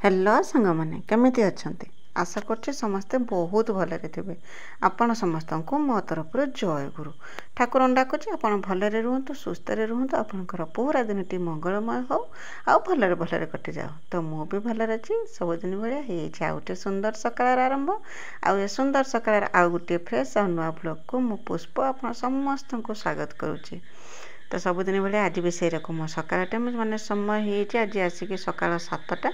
Hello सांग मैंने केमिति अच्छंती आशा करछि समस्ते बहुत भलरे थे। आपण समस्त को मो तरफ जय गुरु ठाकुर डाकुची आपण भलरे रुहतु सुस्थ रुहतु आपणकर पूरा दिन टी मंगलमय हो आ भलरे भलरे कटि जाओ। तो मु भी भलरे अच्छी सबुदिन भाया हो गोटे सुंदर सकाळ आरंभ आउ ए सुंदर सकाळ आउ गोटे फ्रेश आ नुआ ब्लॉग को मु पुष्प आप समस्त को स्वागत करुच्ची। तो सबुदिन भाया आज भी से रकम सकाळ टाइम माने समय हो आज आसिक सकाळ 7टा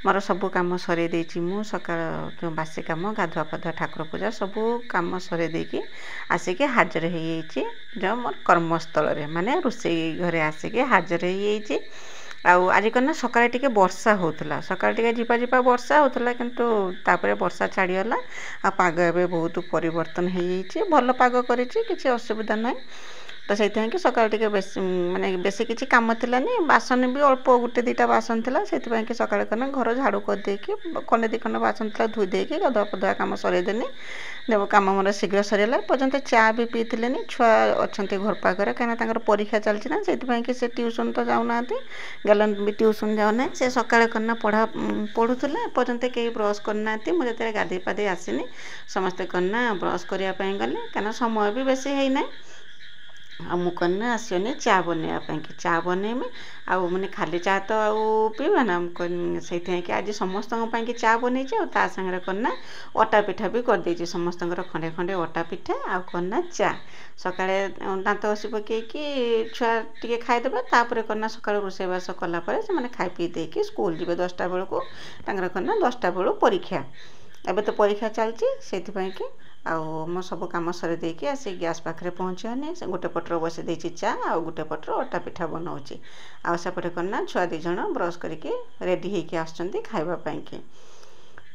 मोर सबू कम सर मु सकाळ बासी कम गाधुआ पाधुआ ठाकुर पूजा सबू कम सर देकी आसिक हाजर हो जो मोर कर्मस्थल माने रोसई घरे आसिक हाजर हो। आउ आज कना सकाळे टिके वर्षा होतला सकाळे टिके झिपा झिपा वर्षा होतला किंतु तापरे वर्षा छाड़ीगला आ पाग एबे बहुत परिवर्तन हो जाइए भल पाग करिछि किछि असुविधा नै। तो से सकाल टे माने बेसी किसी कम थिलानी बासन भी अल्प गोटे दुटा बासन थिला से कि सकाल करना घर झाड़ू करदे खंडे दी खंड बासन था धोई देकी गधुआ पधुआ कम सरेदेनी देव कम मोर शीघ्र सरीगला पर्यंत चा भी पीले छुआ अच्छा घर पाखे कहीं परीक्षा चलती ना से से ट्यूशन तो जाऊना गलन भी ट्यूशन जाऊना से सकाल करना पढ़ुला पर्यंत कहीं ब्रश करना मुझे गाधे पाधे आसनी समस्ते करना ब्रश करने गले कहीं समय भी बेसी है मुझे आसने चा बनवाई कि चा बनईमी आउ मैंने खाली चा तो आउ पीवा ना से आज समस्त चा बनई सांगे करना अटा पिठा भी करदे समस्त खंडे खंडे अटा पिठा आउ करना चा सकाळे दांत घसी पकईकि छुआ टे खाईदे तापर करना सका रोषेबास कलापर से खाई पी देकी स्कूल जी 10टा बेलू करना 10टा बेलू परीक्षा एबे तो परीक्षा चलती से आउ मो सब कम सर देकी आसी गैस पाखे पहुँचने से गोटे पटर बसई देती चा आ गोटे पटर अटा पिठा बनाऊँगी आउ सेपटे करना छुआ 2 जण ब्रश करके रेडी होकर आसुँच खावाई।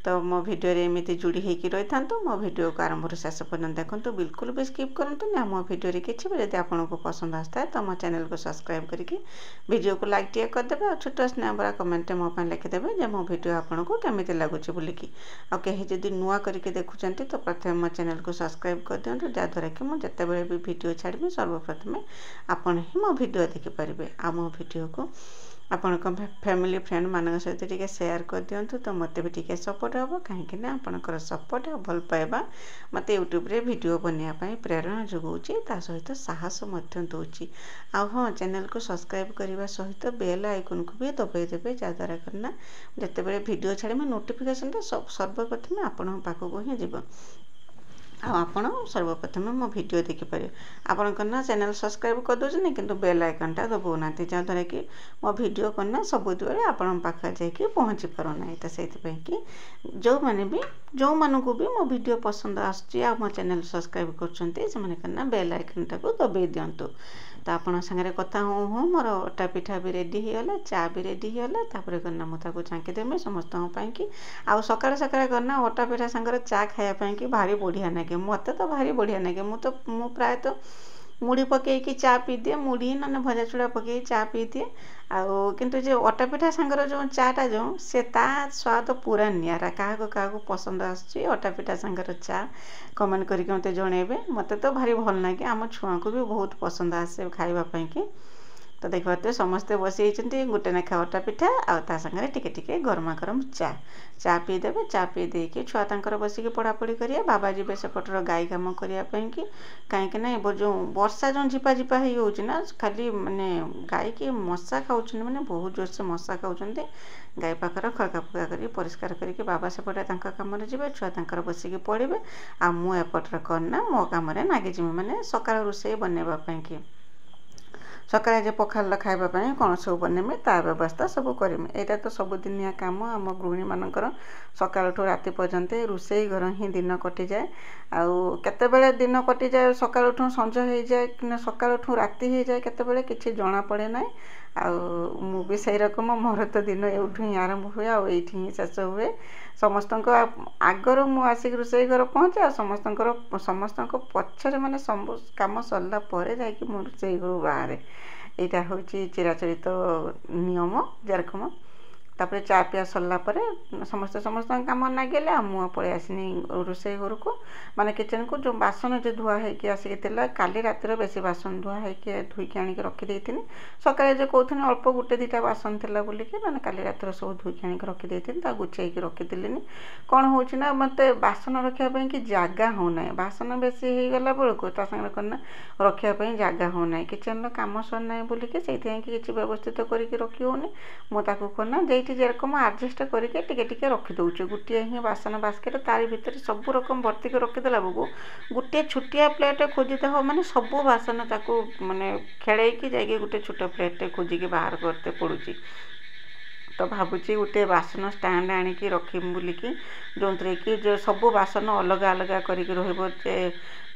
तो मो भिडियो एमती जोड़ी होकर रही था मो भिडियो को आरंभ शेष पर्यटन देखो बिल्कुल भी स्किप करूँ ना मो भिडियो किसी भी जब आपको पसंद आसता है तो मो चैनल को सब्सक्राइब करके वीडियो को लाइक टे करदे और छोट स्नेह बड़ा कमेंट मो लिखिदेवे जो मो भिडियो आपको केमी लगुच बोलिकी आ कहीं जब नुआ करके देखुं तो प्रथम मो चैनल को सब्सक्राइब कर दिंतु जहाँद्वारा कि मुझे जिते भी भिडियो छाड़ी सर्वप्रथमे आपड़ ही मो भिडियो देखिपारे आ मो भिडियो को आपण फैमिली फ्रेंड मान सहित टिके शेयर कर दिंतु तो मत भी टिके सपोर्ट हम कहीं आपणकर सपोर्ट भल पाइबा मत यूट्यूब रे वीडियो बनवाई प्रेरणा जोगाऊँगी सहित साहस दूची आ हाँ चैनल को सब्सक्राइब करने सहित बेल आइकन को भी दबाई देवे जहाँद्वारा करना जिते वीडियो छाड़ी नोटिफिकेशन सर्वप्रथम आपण पाखक ही जीव आपण सर्वप्रथम मो भिडियो देखिपारे आपण करना चैनल सब्सक्राइब कर दौरान किंतु बेल आइकनटा दबाऊना जहाँद्वारा कि मो भिडियो करना सबुद आपण पाखे जाकि पहुँची पारना तो से कि जो मैंने भी जो मानू भी मो भिडियो पसंद आसो मो चैनल सब्सक्राइब करना बेल आइकनटा को दबाई दिंतु तो आपण सागर कथा हूँ हूँ मोर अटा पिठा भी रेडी होगा चा भी रेडी होगा तापर करना मुझे झाँकीदेमी समस्त कि आउ सकाଳେ सकाଳେ करना अटा पिठा सागर चा खायापाई कि भारी बढ़िया लगे मत तो भारी बढ़िया लगे मु प्रायतः मुड़ी पकईकि चा पी दिए मुड़ी ना भजा चूड़ा पकई चा पी दिए आउ किंतु जो अटा पिठा सांगर जो चाटा जो से ता स्वाद पूरा निरा क्या पसंद आसुच्ची अटा पिठा सांगर चा कमेंट करके मत जनइबे मत तो भारी भल लगे आम छुआ को भी बहुत पसंद आसे खावाई कि तो देखते समस्ते बसी गोटे नेखा अटा पिठा आ सागर टिके टिके गरमा गरम चा पीदेवे चा पी देकी छुआ बसिक पढ़ापढ़ी करिए बाबा जी सेपटर गाई कम करने कि कहीं जो वर्षा जो झिपा झिपा होना खाली माने गाई की मशा खाऊँ मैंने बहुत जोर से मशा खाऊँ गाई पाखर खड़का फुका कर परिष्कार करके बाबा सेपटे कम जी छुआ बसिक पढ़े आ मुपटर करना मो कम नागिजी मैंने सकाळ रोषे बनवाई कि सकाळे जे पखाल खावाई कौन सब बनमी ता व्यवस्था सब करमी यहाँ तो सबुदिनिया कम आम गृहिणी मानकर सकाळ राति पर्यंत रोषे घर ही दिन कटि जाए आउ केतेबेले दिन कटि जाए सकाळ संज हो जाए कि सकाळ राति हो जाए केतेबेले किछि जना पड़े ना आउ मु भी सही रकम मोर तो दिन एठू ही आरंभ हुए आ एठी ही शेष हुए समस्त आगर मु आसिक रोषे घर पहुँचे आ समस्त पछरे माने सब कम सरला परे जाकि मु रोषे घर बाहर यहाँ हूँ चिराचरित नियम जेरकम तापर चा पिया सरला परे समस्त समस्त काम नागिले मु पलि आसनी रोषे घर को माने किचन को जो बासन जो धुआ होगी आसिक काली रातिर बेसी बासन धुआ होगी धुईकी आणिक रखिदे सकाଳେ जो कहते अल्प गोटे दुटा बासन थिला बोलिकी माने काली रातिर सब धुईकी आणिक रखिदे गुछेक रखिदेली कौन होना मत बासन रखापी कि जगह होना बासन बेसी हो गला बेलू सागर करना रखापी जगह होना किचन कम सरना बोलिकी से किसी व्यवस्थित करके रखी होनी मुझे करना जेठी जेरकम आडजस्ट करके टिके रखिदे गोटे ही बासन बास्केट तारी भितर सब रकम भर्ती कर रखीदेला बेलू गोटे छुटिया प्लेट खोजते हो माने सब बासन ताकू माने खेड़े जाइए गोटे छोट प्लेट खोजिकी बाहर करते पड़ुची तो भावुची गोटे बासन स्टाण्ड आणिकी रखिम बोलिकी जो थे कि जो सब बासन अलग अलग करके रे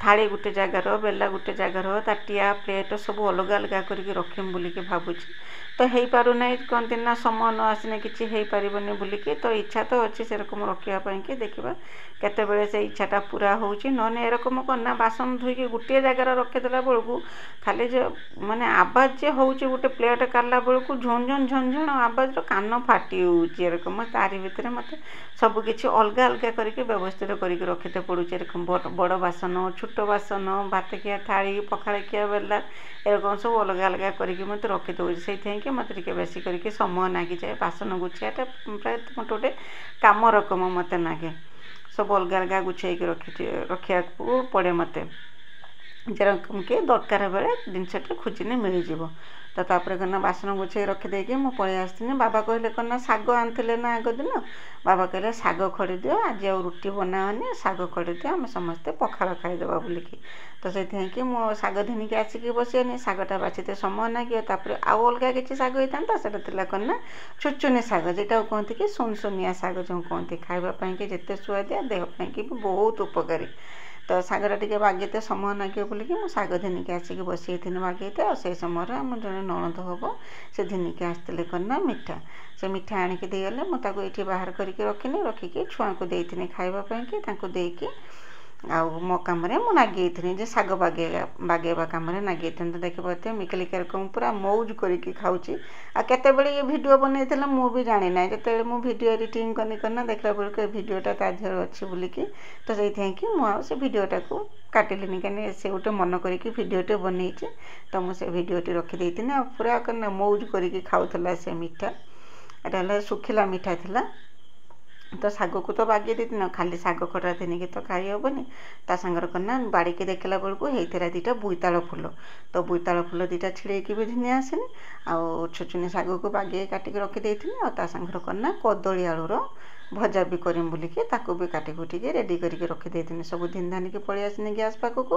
थाली गोटे जगार बेला गोटे जगार ताटिया प्लेट सब अलग अलग करके रखिम बोलिकी भावुची तो हो पार ना कहते ना समय न आसने किसी हो पारनी बोलिकी तो इच्छा तो अच्छी से रकम रखापी कि देखा केतबेले से इच्छाटा पूरा होची नने एरकम करना बासन धुईकी गोटे जगार रखीदेला बेलू खाली जो माने आवाज जे होची गोटे प्लेट काढ़ला बेलू झुंझुन झुंझुन आवाज कान फाटी होची एरकम तारी भितर मत सबकिछि अलग अलग करके व्यवस्थित करके रखीते पड़ुचे एरकम बड़ बासन छोट बासन भात खिया थाली पखाड़ खिया बेला एरकम सब अलग अलग करके मत रखी दे से मत बेसी करके समय नागी जाए बासन गुछियाटा प्राय मोटे गोटे कम रकम मत नागे सब अलग अलग गुछेक रखा पड़े मत जेरकम कि दरकार बेले जिनसटा खोजने मिल जाव तो तापर करना बासन गुछे रखिदेकी मु पलि आसनी बाबा कहले करना शाग आनते ना आग दिन बाबा कहले शाग खड़ी दियो आज आ रुटी बनाओनी शाग खड़ी दियो आम समस्ते पखाड़ खाईदेवा बोलिकी तो से मु शाग धनिकी आसिकी बसिनी शागटा बाछीते समय लगे तापर आउ अलग किसी शाग होता से करना छुचुनी शाग जेटा कहते कि सुनसुनिया शाग जो कहते खावाई कि जिते सुआदिया देहपाई कि बहुत उपकारी तो शागरा टे बागेते समय लगे बोलिकी मु शाग धनिकी आसिकी बसई थी बागेते और से समय आम जड़े ननद हम से धनिकी आसते करना मिठा से मिठा आणिकी देगले मुझे ये बाहर करके रखिनी रखिकी छुआ को देती खावाई कि देकी आउ मो कम मुझे नागे जे शाग बागेवा कम नागे तो देखिए मिकली कार्यक्रम पूरा मौज करके खाऊँगी आ केते ये वीडियो बनई मु भी जानी ना जो मु वीडियो एडिटिंग करना देखला बेलू वीडियोटा तार अच्छी बोलिकी तो से मुझे वीडियोटा को काटिली कहीं से गोटे मन करके वीडियोटे बनई तो मुझे वीडियोटी रखीदे पूरा करना मौज करके खाऊला से मिठा एटा सुखिला मिठा थिला तो शाग को तो बागे दी न खाली शाग खटा थी तो खाई हेनी ता सांगर करना बाड़ी के देखला बेलू होता दुटा बोईताल फूल तो बोईताल फूल दुटा छिड़ेकी भी धनिया आसनी आउ छुचुनी शाग को बागे काटिक रखीदे ता सांगर करना कदली आलूर भजा भी करम बोलिकी ताकू भी काटी कुटिकी रेडी करके रखीदे सब धिन धानिकी पलि आसनी गैस पाखक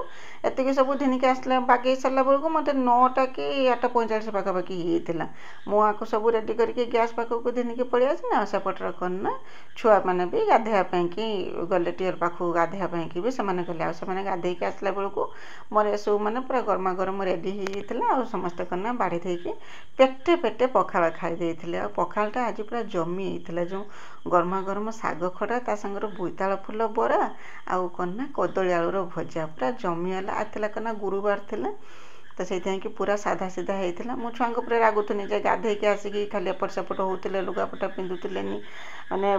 एतिक सब धिनिकी आसला बागे सारा बेलू मत 9टा कि 8:45 पाखापाखि होता मुआको सब रेडी करके गैस पाखक धिनिकी पलि आसनी आ सेपटर करना छुआ मैंने भी गाधेवाई कि गले टीयर पाखक गाधेवाई कि भी से गले आने गाधेक आसला बेलू मोर सब मैंने पूरा गरमा गरम रेडी होता आ समस्ते करना बाड़ी देकी पेटे पेटे पखाड़ खाई पखाड़टा आज पूरा जमी होता जो गरमा गरम शाग खड़ा ता संगर बोईताल फूल बरा आउ करना कदली आलूर भजा पूरा जमीगला आला करना गुरुवार थिला तो से पूरा साधा सीधा होता मो छुआ पूरा रागुनी जे गाधेक आसिकी खाली एपट सेपट होते लुगापटा पिंधुले माने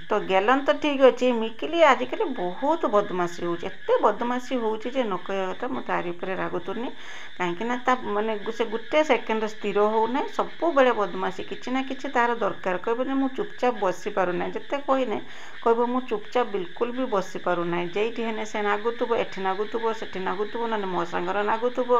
तो गलन तो ठीक अच्छे मिकिली आजिकल बहुत बदमाशी होते बदमाशी होचे न कह कथा मुझे तारी पर रागुनी कहीं माने से गोटे सेकेंड स्थिर होना सब बेले बदमाशी किसी ना कि तार दरकार कह मुझे चुपचाप बसी पारना जिते कहने कह मु चुपचाप बिल्कुल भी बसी पारना जेठी हेने से नागुब एठी नागुब से नागुब ना मो सांगर नागुब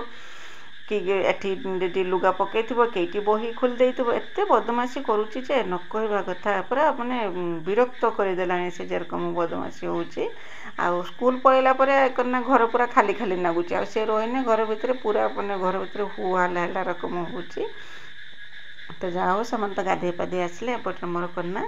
कि एटी लुगा पकई कईटी बही खोल दे एत बदमाशी करुच्ची जे न कहवा कथा पूरा माने विरक्त करदेला से जेरकम बदमाशी होची आ स्कूल पलैला करना घर पूरा खाली खाली लगुच आ से रहीने घर भितर पूरा माने घर भितर हुआ रकम होची तो जाओ से तो गाधे पाधे आसले एपटे मोर करना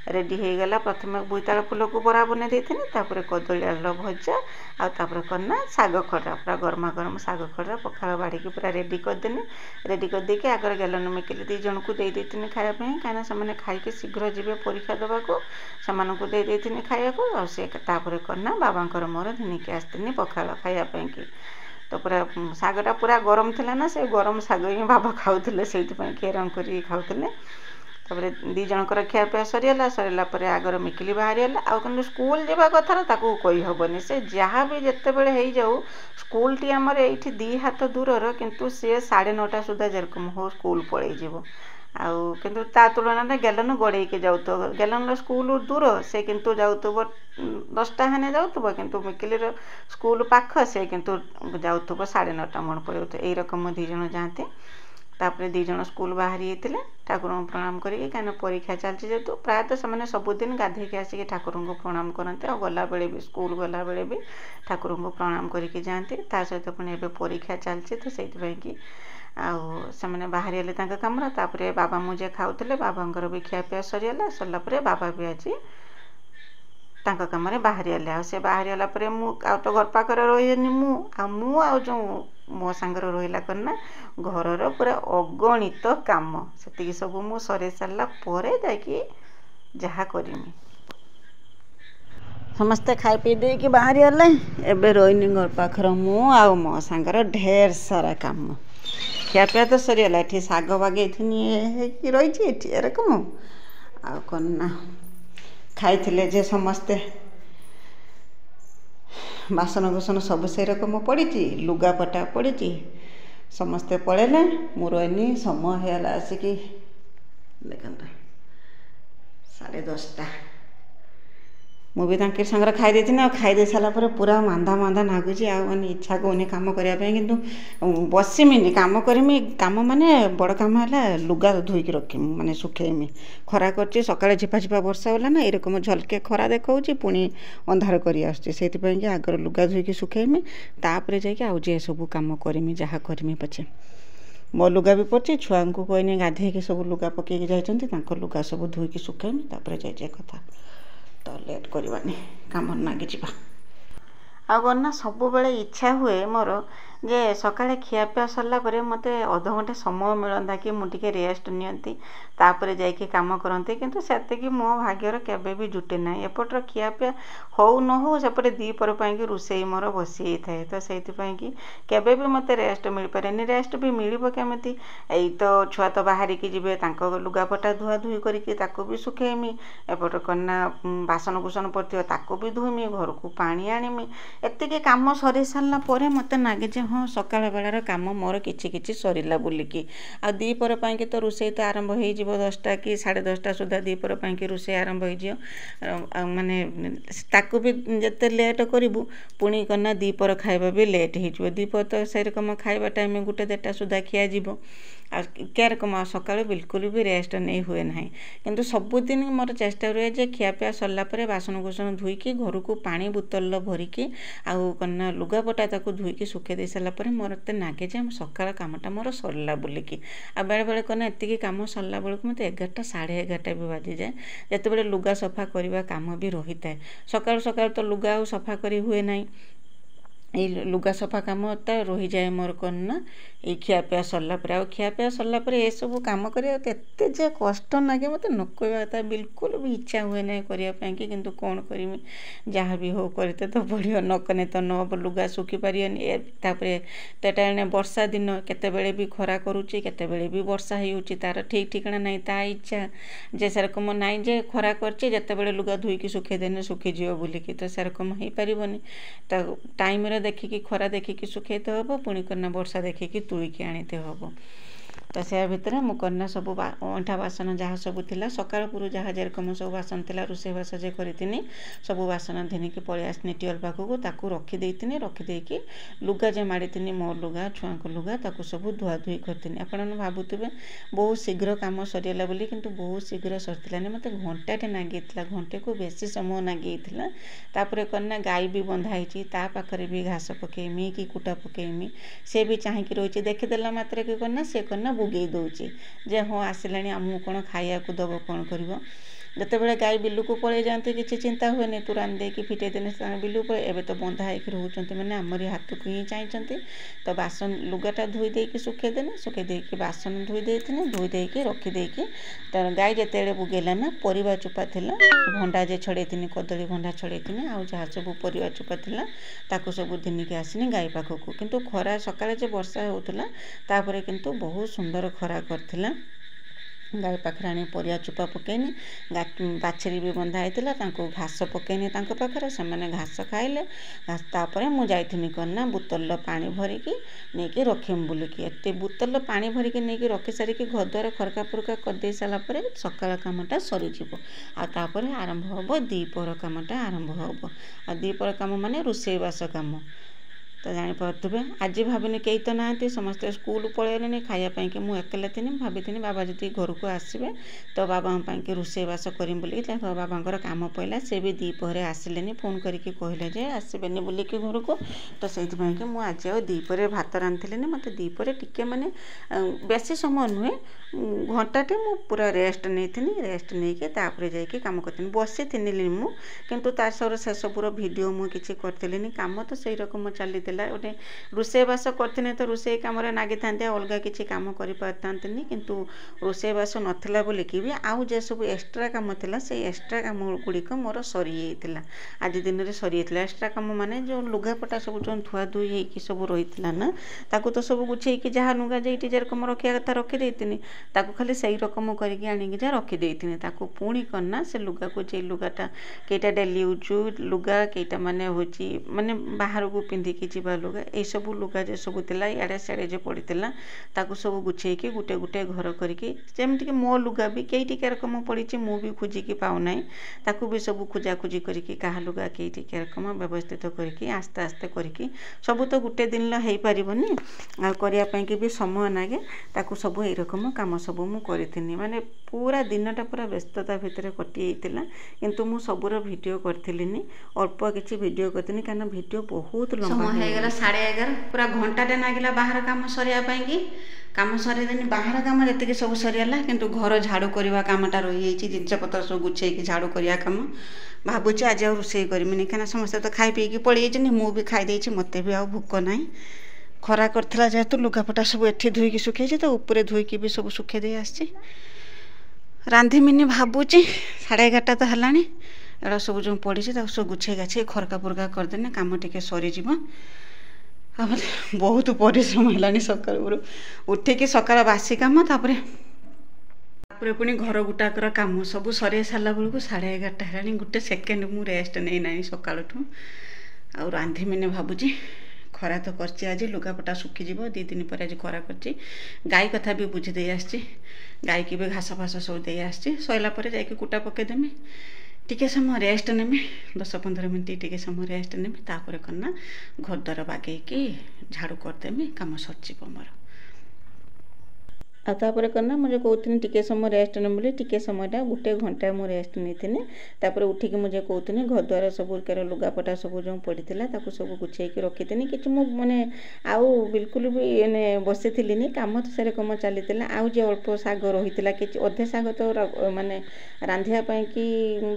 रेडी हो गला प्रथम बोईताल फूल को बरा बन देती कदली आलूर भजा आपर करना शाग खड़ा पूरा गरमा गरम शाग खड़ा पखाड़ बाड़ी पूरा रेडी करदेनी रेडी करदेकी आगर गैलन मिकिली 2 जन को दे देती खायापी कहीं से खाई शीघ्र जी परीक्षा देवाक से देती खाया से करना बाबांकर मोर धनिकी आसती पखाड़ खायापी कि तो पूरा शागटा पूरा गरम थिला ना से गरम शाग ही बाबा खाऊले से केरम कर खाऊले तापर दी जनकर खियापिया सरीगला सरला आगर मिकिली बाहरीगला आउ कि स्कूल जावा कथार ताकू कही हेनी से जहाँ भी जिते बड़े हो जाऊ स्कूल टी आमर ये 2 हाथ दूरर किंतु सी 9:30 सुधा जेरकम हो स्कूल पलैव आउ किंतु ता तुलन गेलन गड़े के जाऊ गेलन स्कूल दूर से किंतु जाऊब 10टा हेने जाऊब किंतु मिकिलीर स्कूल पाख से किंतु जाऊब 9:30 मन पड़े यही रकम 2 जन जाते तापर 2 जन स्कूल बाहरी होते ठाकुर को प्रणाम करें कहीं परीक्षा चलती जेहतु प्रायतः से सबुदिन गाधेक आसिक ठाकुर को प्रणाम करते और गला बेले भी स्कूल गला बेले भी ठाकुर को प्रणाम करके जाते सहित पुणी एवं परीक्षा चलती तो से आने बाहरी हेल्ले कम तापर बाबा मुझे खाऊले बाबांर भी खियापिया सरीगला सरला बाबा भी आज कम बाहरी हेल्ले से बाहरी होला मुझे तो घर पाखे रही मु जो मो सांगर रहा करना घरर पूरा अगणित काम से सब मु सरे सारा पर जहा करमी समस्ते खाई पी दे कि बाहरी हेल्ले एबे रोहिणी घर पाखर मु आ मो सांगर ढेर सारा काम खियापिया तो सरीगला ये शाग बागे रही एरकम आ कन्ना खाई जे समस्ते बासन कुसन सब से रकम पड़ी लुगापटा पड़ी समस्ते पलैले मु रोहिणी समय होगा आसिक देख 10:30 मुझे सागर खाई खाई सारापर पूरा मांदा मांदा नागुच आने इच्छा कौन कम करने कि बसमिनी कम करमी कम माने बड़ कम है लुगा धोईक रखी माने सुखेमी खरा कर सका झिपा झिपा वर्षा होला ना एरकम झलके खरा देखा पुणी अंधार कर आगर लुगा धोईक सुखेमी तापर जाए सब कम करमी जहाँ करमी पछे मो लुगा भी पड़े छुआ को कहनी गाधे सब लुगा पकईक जाइए लुगा सब धोईक सुखेमी तापर जाए कथा तो लेट करवानी काम नागी जा आना सब बेले इच्छा हुए मोर जे सकाळे खियापिया सरला परे मते अध घंटे समय मिलंदा कि मुझे रेस्ट नियंती तापर जाइए काम करते किंतु सेतिकी मो भाग्यर केबे भी जुटे ना एपटर खियापिया हो न हो सेपटे दीपर पाई रोषे मोर बसी थाए तो से केबे भी मते रेस्ट मिल पारे रेस्ट भी मिलिबो केमिति एई तो छुआ तो बाहर की जिबे तांको लुगापटा धुआ धुई करके ताको भी सुखेमी एपटर कन्ना बासन कुसन पड़थियो ताको भी धुईमी घर को पानी आनीमी एतिके काम सरी सारला परे मते नागे जे हाँ सकाळ बेलार काम मोर किछि किछि सरीला बुलिकी आ दीपर पाई तो रोषे तो आरंभ हो 10टा कि 10:30 सुधा दीपर पाई रोषे आरंभ हो माने ताकू भी जिते लेट करूँ पुणी करना दीपर खाଇବା भी लेट हो दीप तो से रकम खाଇବା टाइम 1-1:30 सुधा खिया जीव क्या रकम सकाळ बिल्कुल भी रेस्ट नहीं हुए ना किंतु सबुदिन मोर चेष्टा रहे जे खियापिया सरला परे बासन कुसन धोईकी घर को पानी बोतल भरिकी आउ कन्ना लुगापटा ताकू धोईकी सुखे दे सारा पर मोर ते नागे जे सकाळ कामटा मोर सरला बुलिकी आ बेले बेले कन्ना एतिकी काम सरला बेलू मत 11टा 11:30 भी बाजी जाए जिते बड़े लुगा सफा करवा काम भी रही थाए सकाळ सकाळ तो लुगा सफा करी हुए ना लुगा सफा कामटा रही जाए मोर कन्ना ये खियापिया सरला पर खियापिया सरला पर ये सब काम करते जे कष्ट लगे मत न कहता बिल्कुल भी इच्छा हुए ना करने की किंतु कौन करमी जहाँ भी हो करते तो पड़ो नकने तो न लुगा सुखी पारे तापर वर्षा दिन केतेबेले भी खरा करुच्ची केतेबेले भी वर्षा होउची तार ठीक ठिकाना नहीं ता इच्छा जे सेरकम नाई जे खरा करची जेतेबेले लुगा धोईकी सुखेदेने सुखीजी बोलिकी तो सेरकम हो पारबनी तो टाइम देखिकी खरा देखिकी सुखेते हम पुणी करना वर्षा देखिकी तुलिकी आनीते हम तो से भितर मुझे सब अंठा बासन जहाँ सब थिला सकाळ पुरु जहाँ जेरकम सब बासन थिला रोषे बास जे करी सब बासन धनिकी पलि आसनी टिवल पाखक ताकू रखीदी रखीदेकी लुगा जे माड़ी मो लुगा छुआ लुगा ताकू सब धुआ धुई करनी आप भावुवे बहुत शीघ्र काम सरीगला बोली किंतु बहुत शीघ्र सरीलानी मत घंटाटे नागी घंटे को बेसी समय नागी तापर कन्ना गाई भी बंधाई ता पाखरे भी घास पकेमी कि कुटा पकेमी से भी चाहिए रही देखीदेला मात्र कि कन्ना से कन्ना बुगेई दौची जे हाँ आसिलानी आमको कौन खाया दब कौन कर जितेबाला गाई बिलू को पलि जाते किसी चिंता हुए तू रांधि देकी फिटे देने बिलू पड़े एवं तो बंधा होकर रोचे मैंने आमरी हाथ को ही चाहिए तो बासन लुगाटा धोई देकी सुखेदेने सुखेदेकी बासन धोई देकी रखीदेकी गाई जिते बुगेला ना परिवा चोपा थिला भंडा जे छड़े कदली भंडा छड़े आउ जहाँ सब परिवा चोपा थिला ताकू सब दिनिकी आसनी गाई पाखक किंतु खरा सकाळे जे वर्षा होउतला तापरे किंतु बहुत सुंदर खरा करथिला ଗାଈ ପାଖରେ ଆଣି ପରିବା ଚୋପା ପକେଇନି, ବାଛୁରୀ ବି ବନ୍ଧା ହେଇଥିଲା, ତାଙ୍କୁ ଘାସ ପକେଇନି ତାଙ୍କ ପାଖରେ, ସେମାନେ ଘାସ ଖାଇଲେ। ତାପରେ ମୁଁ ଯାଇଥିନି କ'ଣ ନା ବୋତଲର ପାଣି ଭରିକି ନେଇକି ରଖିମି ବୋଲିକି। ଏତେ ବୋତଲର ପାଣି ଭରିକି ନେଇକି ରଖି ସାରିକି ଘରଦ୍ୱାର ଖରକା ଫୁରକା କରିଦେଇ ସାରିଲା ପରେ ସକାଳ କାମଟା ସରିଯିବ। ଆଉ ତାପରେ ଆରମ୍ଭ ହେବ ଦ୍ୱିପହର କାମଟା ଆରମ୍ଭ ହେବ। ଆଉ ଦ୍ୱିପହର କାମ ମାନେ ରୋଷେଇବାସ କାମ ତ ଜାଣିପାରୁଥିବେ। ଆଜି ଭାବିନି କେହି ତ ନାହାନ୍ତି, ସମସ୍ତେ ସ୍କୁଲ ପଳେଇଲେଣି। ଖାଇବା ପାଇଁକି ମୁଁ ଏକଲା ଥିନି। ଭାବିଥିନି ବାବା ଯଦି ଘରକୁ ଆସିବେ ତ ବାବାଙ୍କ ପାଇଁକି ରୋଷେଇବାସ କରିମି ବୋଲିକି। ବାବାଙ୍କର କାମ ପଇଲା, ସେ ବି ଦ୍ୱିପହରେ ଆସିଲେନି, ଫୋନ୍ କରିକି କହିଲେ ଯେ ଆସିବେନି ବୋଲିକି ଘରକୁ। ତ ସେଇଥିପାଇଁକି ମୁଁ ଆଜି ଆଉ ଦ୍ୱିପହରେ ଭାତ ରାନ୍ଧିଲିନି। ମୋତେ ଦ୍ୱିପହରେ ଟିକେ ମାନେ ବେଶୀ ସମୟ ନୁହେଁ, ଘଣ୍ଟାଟେ ମୁଁ ପୁରା ରେଷ୍ଟ ନେଇଥିନି। ରେଷ୍ଟ ନେଇକି ତାପରେ ଯାଇକି କାମ କରିଥିନି। ବସିଥିନି ମୁଁ, କିନ୍ତୁ ତା ସେସବୁର ଭିଡ଼ିଓ ମୁଁ କିଛି କରିଥିଲିନି। କାମ ତ ସେଇ ରକମ ଚାଲିଥିଲା। ଗୋଟେ ରୋଷେଇବାସ କରିଥିନି ତ ରୋଷେଇ କାମରେ ନାଗିଥାନ୍ତି, ଅଲଗା କିଛି କାମ କରିପାରିଥାନ୍ତିନି। କିନ୍ତୁ ରୋଷେଇବାସ ନଥିଲା ବୋଲିକି ବି ଆଉ ଯେ ସବୁ ଏକ୍ସଟ୍ରା କାମ ଥିଲା, ସେଇ ଏକ୍ସଟ୍ରା କାମ ଗୁଡ଼ିକ ମୋର ସରିଯାଇଥିଲା। ଆଜି ଦିନରେ ସରିଯାଇଥିଲା। ଏକ୍ସଟ୍ରା କାମ ମାନେ ଯେଉଁ ଲୁଗାପଟା ସବୁ ଯେଉଁ ଧୁଆ ଧୁଇ ହେଇକି ସବୁ ରହିଥିଲା ନା, ତାକୁ ତ ସବୁ ଗୁଛେଇକି ଯାହା ଲୁଗା ଯେଇଠି ଯେରକମ ରଖିବା କଥା ରଖିଦେଇଥିନି। ତାକୁ ଖାଲି ସେଇ ରକମ କରିକି ଆଣିକି ଯା ରଖିଦେଇଥିନି। ତାକୁ ପୁଣି କ'ଣ ନା ସେ ଲୁଗାକୁ, ଯେ ଲୁଗାଟା କେଇଟା ଡେଲି ୟୁଜ୍ ଲୁଗା, କେଇଟା ମାନେ ହେଉଛି ମାନେ ବାହାରକୁ ପିନ୍ଧିକି ଯିବା ଲୁଗା, ଏଇସବୁ ଲୁଗା ଯେ ସବୁ ଥିଲା ଇଆଡ଼େ ସିଆଡ଼େ ଯେ ପଡ଼ିଥିଲା, ତାକୁ ସବୁ ଗୁଛେଇକି ଗୋଟେ ଗୋଟେ ଘର କରିକି, ଯେମିତିକି ମୋ ଲୁଗା ବି କେଇଠି କେରକମ ପଡ଼ିଛି ମୁଁ ବି ଖୋଜିକି ପାଉନାହିଁ, ତାକୁ ବି ସବୁ ଖୋଜାଖୋଜି କରିକି କାହା ଲୁଗା କେଇଠି କେରକମ ବ୍ୟବସ୍ଥିତ କରିକି ଆସ୍ତେ ଆସ୍ତେ କରିକି, ସବୁ ତ ଗୋଟେ ଦିନରେ ହେଇପାରିବନି, ଆଉ କରିବା ପାଇଁକି ବି ସମୟ ଲାଗେ। ତାକୁ ସବୁ ଏଇ ରକମ କାମ ସବୁ ମୁଁ କରିଥିନି। ମାନେ ପୁରା ଦିନଟା ପୁରା ବ୍ୟସ୍ତତା ଭିତରେ କଟିଯାଇଥିଲା। କିନ୍ତୁ ମୁଁ ସବୁର ଭିଡ଼ିଓ କରିଥିଲିନି, ଅଳ୍ପ କିଛି ଭିଡ଼ିଓ କରିଥିନି, କାରଣ ଭିଡ଼ିଓ ବହୁତ ଲମ୍ବା ହେଇଗଲା। 11:30 ପୁରା ଘଣ୍ଟାଟେ ଲାଗିଲା ବାହାର କାମ ସରିବା ପାଇଁକି। କାମ ସରେଇଦେନି, ବାହାର କାମ ଯେତିକି ସବୁ ସରିଗଲା, କିନ୍ତୁ ଘର ଝାଡ଼ୁ କରିବା କାମଟା ରହିଯାଇଛି। ଜିନିଷପତ୍ର ସବୁ ଗୁଛେଇକି ଝାଡ଼ୁ କରିବା କାମ। ଭାବୁଛି ଆଜି ଆଉ ରୋଷେଇ କରିମିନି, କାହିଁକିନା ସମସ୍ତେ ତ ଖାଇ ପିଇକି ପଳେଇଯାଇଛନ୍ତି। ମୁଁ ବି ଖାଇ ଦେଇଛି, ମୋତେ ବି ଆଉ ଭୋକ ନାହିଁ। ଖରା କରିଥିଲା ଯେହେତୁ ଲୁଗାପଟା ସବୁ ଏଠି ଧୋଇକି ଶୁଖେଇଛି, ତ ଉପରେ ଧୋଇକି ବି ସବୁ ଶୁଖେଇ ଦେଇ ଆସିଛି। ରାନ୍ଧିମିନି ଭାବୁଛି, 11:30 ତ ହେଲାଣି। ଏଗୁଡ଼ା ସବୁ ଯେଉଁ ପଡ଼ିଛି ତାକୁ ସବୁ ଗୁଛେଇ ଗାଛେଇ ଖରକା ଫୁରକା କରିଦେନେ କାମ ଟିକେ ସରିଯିବ। ଆଉ ବହୁତ ପରିଶ୍ରମ ହେଲାଣି ସକାଳୁ ଉଠିକି, ସକାଳ ବାସି କାମ, ତାପରେ ପୁଣି ଘର ଗୁଟାକର କାମ ସବୁ ସରେଇ ସାରିଲା ବେଳକୁ 11:30 ହେଲାଣି। ଗୋଟେ ସେକେଣ୍ଡ ମୁଁ ରେଷ୍ଟ ନେଇନାହିଁ ସକାଳଠୁ। ଆଉ ରାନ୍ଧିମିନି ଭାବୁଛି। ଖରା ତ କରିଛି ଆଜି, ଲୁଗାପଟା ଶୁଖିଯିବ। 2 ଦିନ ପରେ ଆଜି ଖରା କରିଛି। ଗାଈ କଥା ବି ବୁଝି ଦେଇ ଆସିଛି, ଗାଈକି ବି ଘାସ ଫାସ ସବୁ ଦେଇ ଆସିଛି। ସରିଲା ପରେ ଯାଇକି କୁଟା ପକେଇଦେମି, ଟିକେ ସମୟ ରେଷ୍ଟ ନେମି, 10-15 ମିନିଟ୍ ଟିକେ ସମୟ ରେଷ୍ଟ ନେମି। ତାପରେ କ'ଣ ନା ଘରଦ୍ୱାର ବାଗେଇକି ଝାଡ଼ୁ କରିଦେମି, କାମ ସରିଯିବ ମୋର। ଆଉ ତାପରେ କ'ଣ ନା ମୁଁ ଯେଉଁ କହୁଥିଲି ଟିକେ ସମୟ ରେଷ୍ଟ ନେବି ବୋଲି, ଟିକେ ସମୟଟା 1 ଘଣ୍ଟା ମୁଁ ରେଷ୍ଟ ନେଇଥିଲି। ତାପରେ ଉଠିକି ମୁଁ ଯେଉଁ କହୁଥିଲି ଘରଦ୍ୱାର ସବୁ ଲୁଗାପଟା ସବୁ ଯେଉଁ ପଡ଼ିଥିଲା ତାକୁ ସବୁ ଗୁଛେଇକି ରଖିଥିଲି। କିଛି ମୁଁ ମାନେ ଆଉ ବିଲକୁଲ ବି ବସିଥିଲିନି, କାମ ତ ସେରକମ ଚାଲିଥିଲା। ଆଉ ଯେ ଅଳ୍ପ ଶାଗ ରହିଥିଲା, କିଛି ଅଧେ ଶାଗ ତ ମାନେ ରାନ୍ଧିବା ପାଇଁକି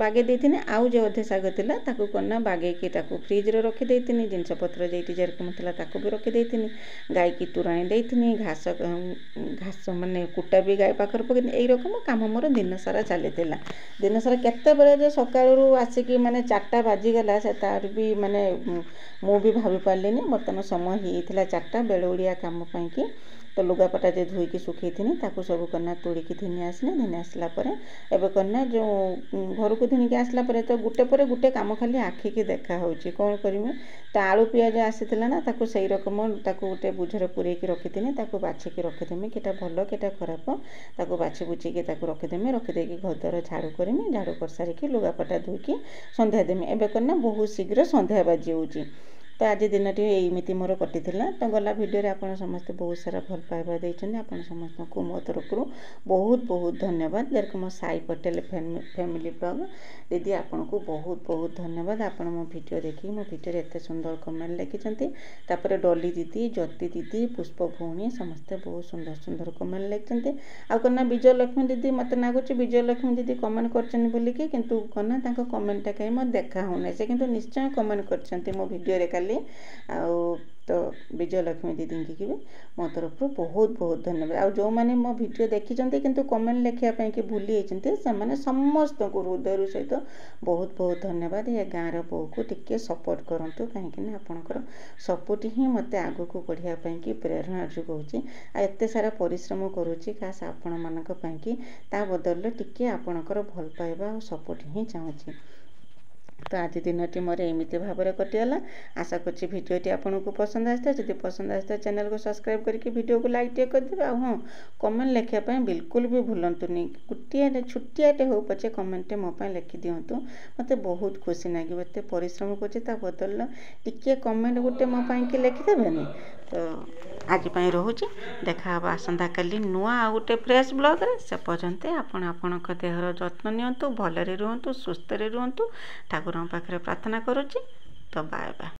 ବାଗେଇ ଦେଇଥିଲି। ଆଉ ଯେ ଅଧେ ଶାଗ ଥିଲା ତାକୁ କ'ଣ ନା ବାଗେଇକି ତାକୁ ଫ୍ରିଜରେ ରଖିଦେଇଥିଲି। ଜିନିଷପତ୍ର ଯେଇଠି ଯେରକମ ଥିଲା ତାକୁ ବି ରଖିଦେଇଥିଲି। ଗାଈକି ତୋରାଣି ଦେଇଥିଲି, ଘାସ ମାନେ କୁଟା ବି ଗାଈ ପାଖରେ ପକେଇଥିଲି। ଏଇ ରକମ କାମ ମୋର ଦିନସାରା ଚାଲିଥିଲା। ଦିନସାରା କେତେବେଳେ ଯେ ସକାଳରୁ ଆସିକି ମାନେ 4ଟା ବାଜିଗଲା, ସେ ତାର ବି ମାନେ ମୁଁ ବି ଭାବି ପାରିଲିନି। ବର୍ତ୍ତମାନ ସମୟ ହେଇଯାଇଥିଲା 4ଟା, ବେଳଓଳିଆ କାମ ପାଇଁକି। ତ ଲୁଗାପଟା ଯେ ଧୋଇକି ଶୁଖେଇଥିଲି ତାକୁ ସବୁ କ'ଣ ନା ତୋଳିକି ଘିନି ଆସିଲି। ଘିନି ଆସିଲା ପରେ ଏବେ କ'ଣ ନା ଯେଉଁ ଘରକୁ ଘିନିକି ଆସିଲା ପରେ ତ ଗୋଟେ ପରେ ଗୋଟେ କାମ ଖାଲି ଆଖିକି ଦେଖା ହେଉଛି। କ'ଣ କରିମି, ତ ଆଳୁ ପିଆଜ ଆସିଥିଲା ନା, ତାକୁ ସେଇ ରକମ ତାକୁ ଗୋଟେ ବୁଝରେ ପୂରେଇକି ରଖିଥିଲି। ତାକୁ ବାଛିକି ରଖିଦେମି, କେଟା ଭଲ କେଟା ଖରାପ, ତାକୁ ବାଛି ବୁଛିକି ତାକୁ ରଖିଦେମି। ରଖିଦେଇକି ଘରଦ୍ୱାର ଝାଡ଼ୁ କରିମି। ଝାଡ଼ୁ କରିସାରିକି ଲୁଗାପଟା ଧୋଇକି ସନ୍ଧ୍ୟା ଦେମି। ଏବେ କ'ଣ ନା ବହୁତ ଶୀଘ୍ର ସନ୍ଧ୍ୟା ବାଜିଯାଉଛି। ତ ଆଜି ଦିନଟି ଏମିତି ମୋର କଟିଥିଲା। ତ ଗଲା ଭିଡ଼ିଓରେ ଆପଣ ସମସ୍ତେ ବହୁତ ସାରା ଭଲ ପାଇବା ଦେଇଛନ୍ତି। ଆପଣ ସମସ୍ତଙ୍କୁ ମୋ ତରଫରୁ ବହୁତ ବହୁତ ଧନ୍ୟବାଦ। ଯେରକମ ସାଇ ପଟେଲ ଫ୍ୟାମିଲି ବ୍ଲଗ୍ ଦିଦି, ଆପଣଙ୍କୁ ବହୁତ ବହୁତ ଧନ୍ୟବାଦ। ଆପଣ ମୋ ଭିଡ଼ିଓ ଦେଖିକି ମୋ ଭିଡ଼ିଓରେ ଏତେ ସୁନ୍ଦର କମେଣ୍ଟ ଲେଖିଛନ୍ତି। ତାପରେ ଡଲି ଦିଦି, ଜ୍ୟୋତି ଦିଦି, ପୁଷ୍ପ ଭଉଣୀ ସମସ୍ତେ ବହୁତ ସୁନ୍ଦର ସୁନ୍ଦର କମେଣ୍ଟ ଲେଖିଛନ୍ତି। ଆଉ କ'ଣ ନା ବିଜୟଲକ୍ଷ୍ମୀ ଦିଦି, ମୋତେ ଲାଗୁଛି ବିଜୟଲକ୍ଷ୍ମୀ ଦିଦି କମେଣ୍ଟ କରିଛନ୍ତି ବୋଲିକି, କିନ୍ତୁ କ'ଣ ନା ତାଙ୍କ କମେଣ୍ଟଟା କାହିଁ ମୋର ଦେଖା ହେଉନାହିଁ। ସେ କିନ୍ତୁ ନିଶ୍ଚୟ କମେଣ୍ଟ କରିଛନ୍ତି ମୋ ଭିଡ଼ିଓରେ କାଲି। କଲି तो विजयलक्ष्मी दीदी की भी मो तरफ बहुत बहुत धन्यवाद। आउ जो मैंने मो वीडियो देखी किंतु कमेंट लिखापी कि भूली से समस्त को हृदय सहित बहुत बहुत धन्यवाद। ये गाँव बो को टिके सपोर्ट करूँ कहीं आपंकर सपोर्ट ही मत आग को बढ़ापी कि प्रेरणा जोगाऊँगी। एत सारा परिश्रम करुँची खास आपण मानी बदल टिके आपणकर भल पाइबा और सपोर्ट ही चाहूँगी। तो आज दिनटी मोर एमती भाव में कटिगला। आशा करुँची भिडियोटी आपको पसंद आसता। जब पसंद आसता चैनल को सब्सक्राइब करके वीडियो को लाइक टे करदे। हाँ कमेंट लिखापी बिल्कुल भी भूलुनी गोटे छुटियाटे हो पचे कमेंट मो लिखि दिंतु मत बहुत खुशी लगे। एत परिश्रम कर बदल टिके कमेंट गोटे मोपाई लिखिदेवे। तो आज रोचे देखा आसंता काली नुआ आ गोटे फ्रेश ब्लॉग रे। से पर्यंत आपण देहर जत्न नियंतु, भलरे रुहतु, सुस्थ रे रुहतु। ठाकुर पाखे प्रार्थना करुँची। तो बाय बाय।